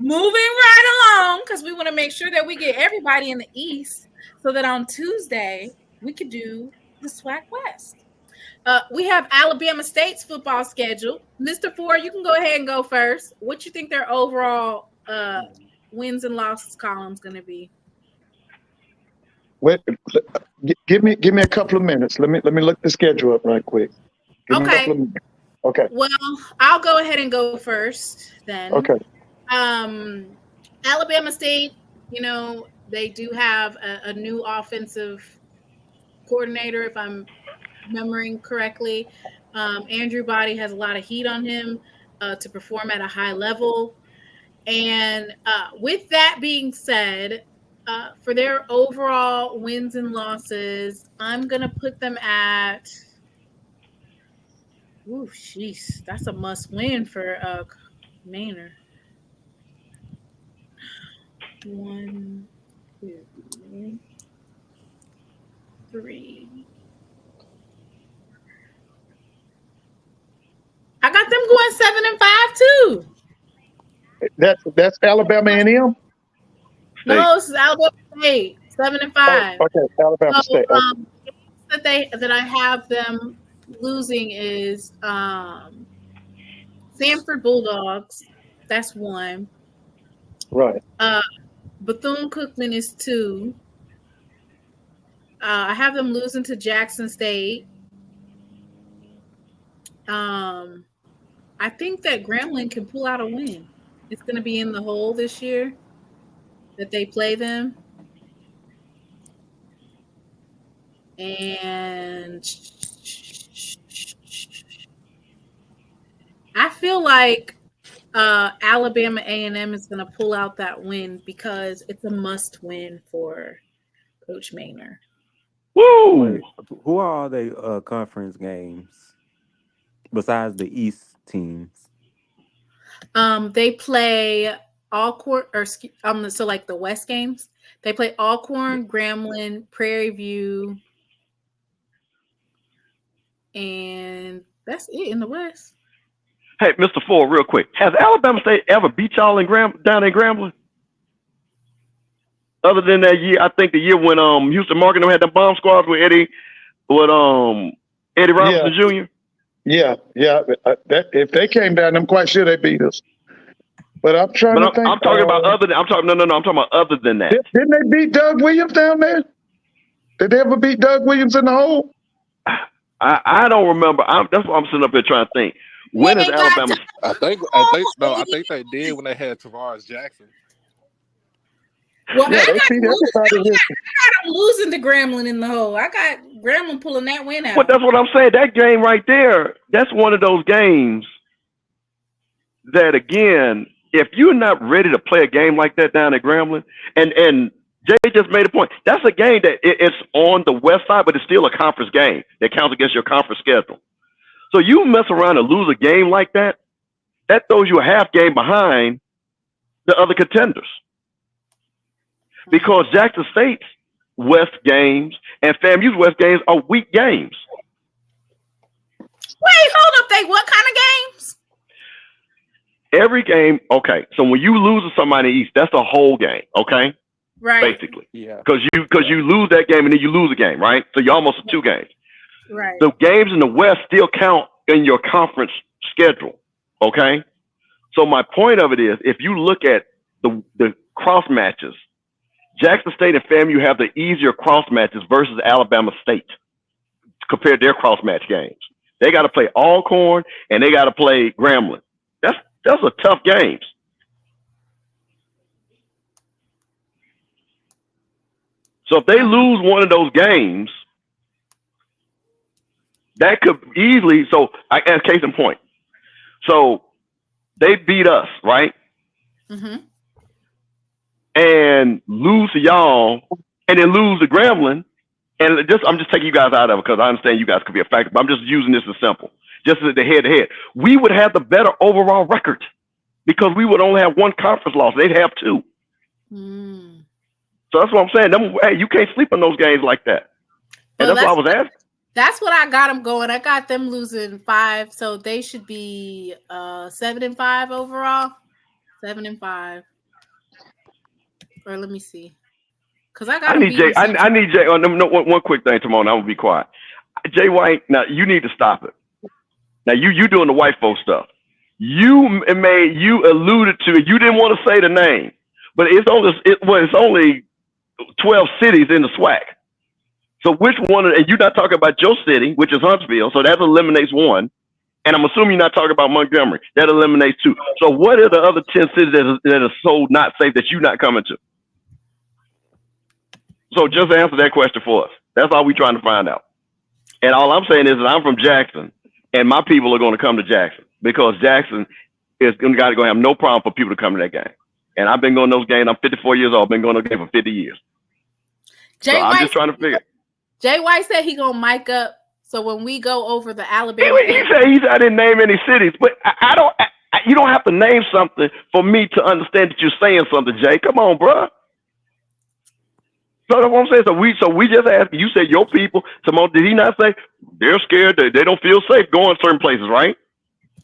moving right along because we want to make sure that we get everybody in the East so that on Tuesday we could do the SWAC West. We have Alabama State's football schedule. Mr. Ford, you can go ahead and go first. What you think their overall wins and losses column is going to be? Wait, give me a couple of minutes. Let me look the schedule up right quick. Okay. Okay. Well, I'll go ahead and go first then. Okay. Alabama State, they do have a new offensive coordinator, if I'm remembering correctly. Andrew Body has a lot of heat on him to perform at a high level. And with that being said, for their overall wins and losses, I'm going to put them at, that's a must win for Manor. 1, 2, 3. I got them going 7-5 too. That's Alabama A&M? No, this is Alabama State, 7-5. Oh, okay, Alabama State. Okay. That I have them losing is Sanford Bulldogs. That's 1. Right. Bethune-Cookman is 2. I have them losing to Jackson State. I think that Grambling can pull out a win. It's going to be in the hole this year that they play them. And I feel like Alabama A&M is going to pull out that win because it's a must win for Coach Maynor. Woo! Who are all the conference games besides the East teams? They play Alcorn, so like the West games. They play Alcorn, Grambling, Prairie View, and that's it in the West. Hey, Mr. Ford, real quick. Has Alabama State ever beat y'all down in Grambling? Other than that year, I think the year when Houston Market had the bomb squads with Eddie Robinson Jr. Yeah. If they came down, I'm quite sure they beat us. But I'm trying to think. I'm talking about other than. I'm talking about other than that. Didn't they beat Doug Williams down there? Did they ever beat Doug Williams in the hole? I don't remember. That's what I'm sitting up here trying to think. When is Alabama? I think they did when they had Tavares Jackson. Well, I got them losing to Grambling in the hole. I got Grambling pulling that win out. But that's what I'm saying. That game right there, that's one of those games that, again, if you're not ready to play a game like that down at Grambling, and Jay just made a point, that's a game that it's on the west side, but it's still a conference game that counts against your conference schedule. So you mess around and lose a game like that, that throws you a half game behind the other contenders. Because Jackson State's West games and FAMU's West games are weak games. Wait, hold up. They what kind of games? Every game, okay. So when you lose to somebody in the East, that's a whole game, okay? Right. Basically. Yeah. Because you lose that game and then you lose a game, right? So you're almost at 2 games. Right. The games in the West still count in your conference schedule, okay? So my point of it is, if you look at the cross matches, Jackson State and FAMU have the easier cross matches versus Alabama State compared to their cross match games. They got to play Alcorn and they got to play Grambling. That's a tough games. So if they lose one of those games, that could easily, as case in point. So they beat us, right? Mm-hmm. And lose to y'all, and then lose to Grambling, and I'm just taking you guys out of it because I understand you guys could be a factor, but I'm just using this as simple, just as the head-to-head. We would have the better overall record because we would only have 1 conference loss. They'd have 2. Mm. So that's what I'm saying. Hey, you can't sleep on those games like that. And that's what I was asking. That's what I got them going. I got them losing 5, so they should be 7-5 overall. 7-5. Or let me see. Because I got I need Jay. I need Jay. Oh, no, one quick thing, Timon. I'm gonna be quiet. Jay White. Now you need to stop it. Now you doing the white folk stuff. You alluded to it. You didn't want to say the name, but it's only 12 cities in the SWAC. So which one? And you're not talking about your city, which is Huntsville. So that eliminates one. And I'm assuming you're not talking about Montgomery. That eliminates two. So what are the other 10 cities that are so not safe that you're not coming to? So just answer that question for us. That's all we're trying to find out. And all I'm saying is that I'm from Jackson, and my people are going to come to Jackson because Jackson is going to have no problem for people to come to that game. And I've been going to those games. I'm 54 years old. I've been going to those games for 50 years. I'm just trying to figure. Jay White said he going to mic up. So when we go over the Alabama, he said I didn't name any cities, but I don't. You don't have to name something for me to understand that you're saying something, Jay. Come on, bro. So that's what I'm saying. So we just asked. You said your people. Simone, did he not say they're scared? They don't feel safe going certain places, right?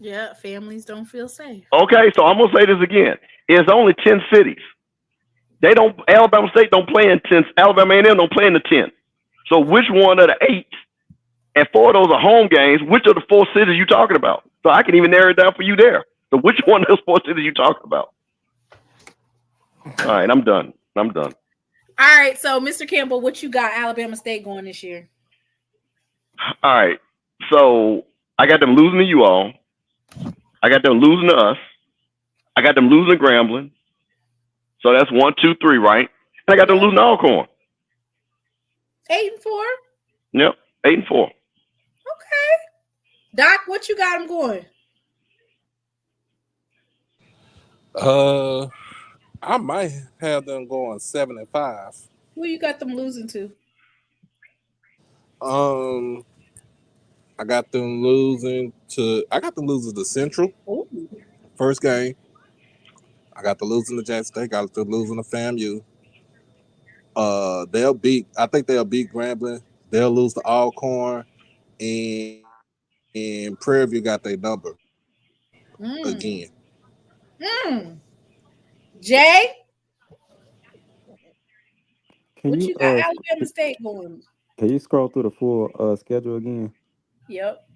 Yeah, families don't feel safe. Okay, so I'm gonna say this again. It's only 10 cities. They don't. Alabama State don't play in 10. Alabama A&M don't play in the 10. So which one of the 8? And 4 of those are home games. Which of the 4 cities you talking about? So I can even narrow it down for you there. So which one of those 4 cities you talking about? All right, I'm done. All right, so Mr. Campbell, what you got Alabama State going this year? All right, so I got them losing to you all. I got them losing to us. I got them losing to Grambling. So that's 1, 2, 3, right? And I got them losing to Alcorn. 8-4. Yep, 8-4. Okay. Doc, what you got them going? I might have them going 7-5. Who you got them losing to? I got them losing to Central. Ooh. First game. I got the losing to Jackson State. Got the losing to FAMU. I think they'll beat Grambling. They'll lose to Alcorn, and Prairie View got their number again. Jay, Can what you you got Alabama State going? Can you scroll through the full schedule again? Yep.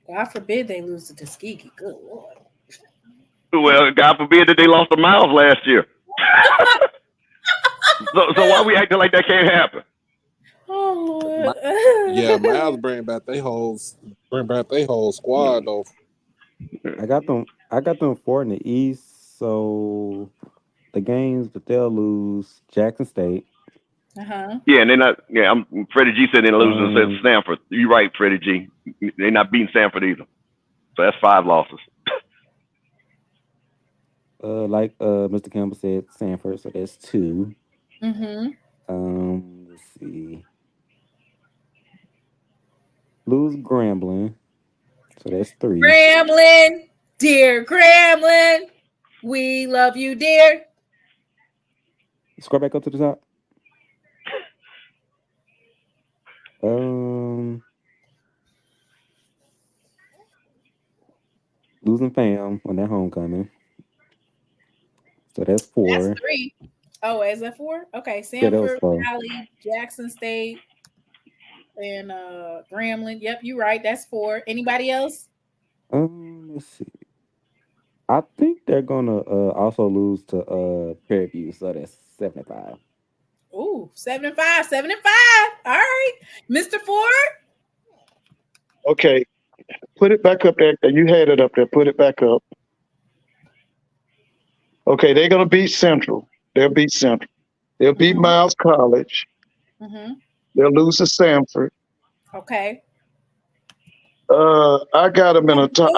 God forbid they lose to Tuskegee. Good Lord. Well, God forbid that they lost to Miles last year. so why we acting like that can't happen? Oh Lord. Yeah, Miles bring back their whole squad though. I got them 4 in the East, so the games that they'll lose, Jackson State. Yeah, and they're not. Yeah, Freddie G said they're losing to Stanford. You're right, Freddie G. They're not beating Stanford either. So that's 5 losses. Like Mr. Campbell said, Stanford, so that's 2. Let's see. Lose Grambling, so that's 3. Grambling, dear Grambling, we love you, dear. Scroll back up to the top. Losing FAM on that homecoming. So that's 4. That's 3. Oh, is that 4? Okay, Sanford, Valley, Jackson State, and Grambling. Yep, you're right. That's 4. Anybody else? Let's see. I think they're gonna also lose to Prairie View, so that's 7-5. Ooh, 7-5. All right, Mr. Ford. Okay, put it back up there. You had it up there. Put it back up. Okay, they're gonna beat Central. They'll beat Central. They'll beat Miles College. They'll lose to Sanford. Okay. I got them in a toss.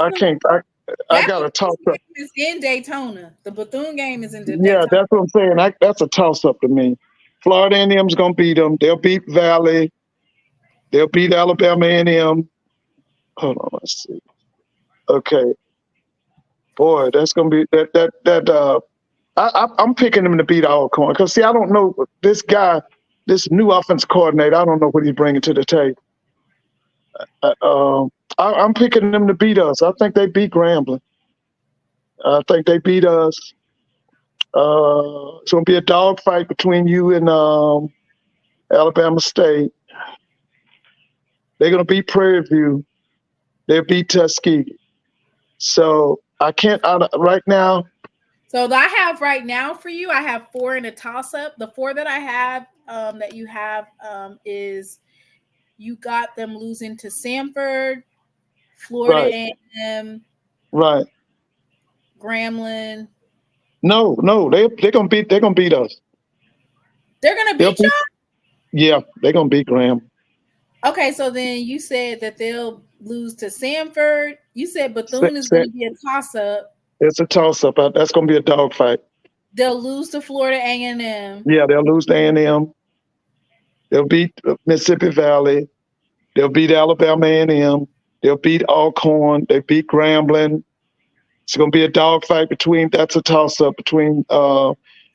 I got a toss up. It's in Daytona. The Bethune game is in Daytona. Yeah, that's what I'm saying. That's a toss up to me. Florida A&M's gonna beat them. They'll beat Valley. They'll beat Alabama A&M. Hold on, let's see. Okay. Boy, that's gonna be that. I'm picking him to beat Alcorn because see, I don't know this guy, this new offense coordinator. I don't know what he's bringing to the table. I'm picking them to beat us. I think they beat Grambling. I think they beat us. It's gonna be a dogfight between you and Alabama State. They're gonna beat Prairie View. They'll beat Tuskegee. So I can't right now. So I have right now for you, I have 4 in a toss-up. The 4 that I have that you have is you got them losing to Samford, Florida A&M, right, Grambling. No, they're gonna beat us. They're gonna beat y'all? Yeah, they're gonna beat Graham. Okay, so then you said that they'll lose to Samford. You said Bethune is going to be a toss-up. It's a toss-up. That's going to be a dogfight. They'll lose to Florida A&M. Yeah, they'll lose to A&M. They'll beat Mississippi Valley. They'll beat Alabama A&M. They'll beat Alcorn. They beat Grambling. It's going to be a dogfight that's a toss-up between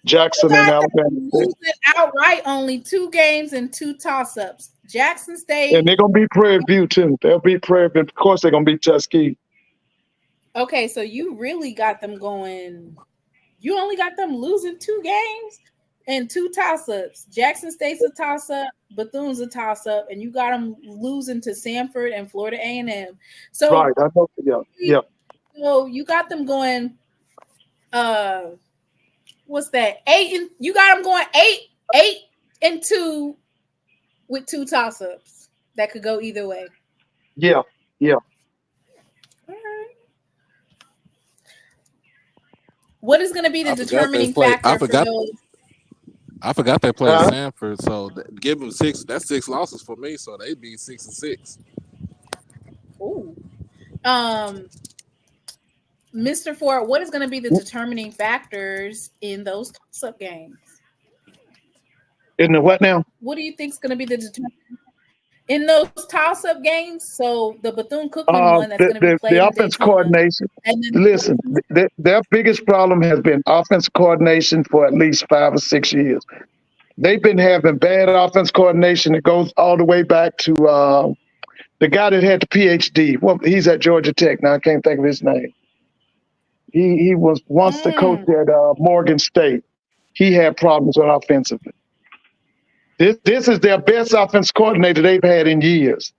Jackson and Alabama. Losing outright only 2 games and 2 toss-ups. Jackson State. And they're going to beat Prairie View, too. They'll beat Prairie View. Of course, they're going to beat Tuskegee. Okay, so you really got them going. You only got them losing 2 games and 2 toss-ups. Jackson State's a toss-up. Bethune's a toss-up. And you got them losing to Samford and Florida A&M. So, right, I know. Yeah. So you got them going, what's that? 8 and you got them going 8-2 with 2 toss-ups that could go either way. Yeah. All right. What is going to be the determining factor for those? I forgot they played Samford, so give them 6. That's 6 losses for me, so they be 6-6. Ooh. Mr. Ford, what is going to be the determining factors in those toss-up games? In the what now? What do you think is going to be the determining in those toss-up games? So the Bethune-Cookman one that's going to be played. The offense coordination. Listen, their biggest problem has been offense coordination for at least 5 or 6 years. They've been having bad offense coordination. It goes all the way back to the guy that had the PhD. Well, he's at Georgia Tech now. I can't think of his name. He was once the coach at Morgan State. He had problems with offensively. This is their best offense coordinator they've had in years.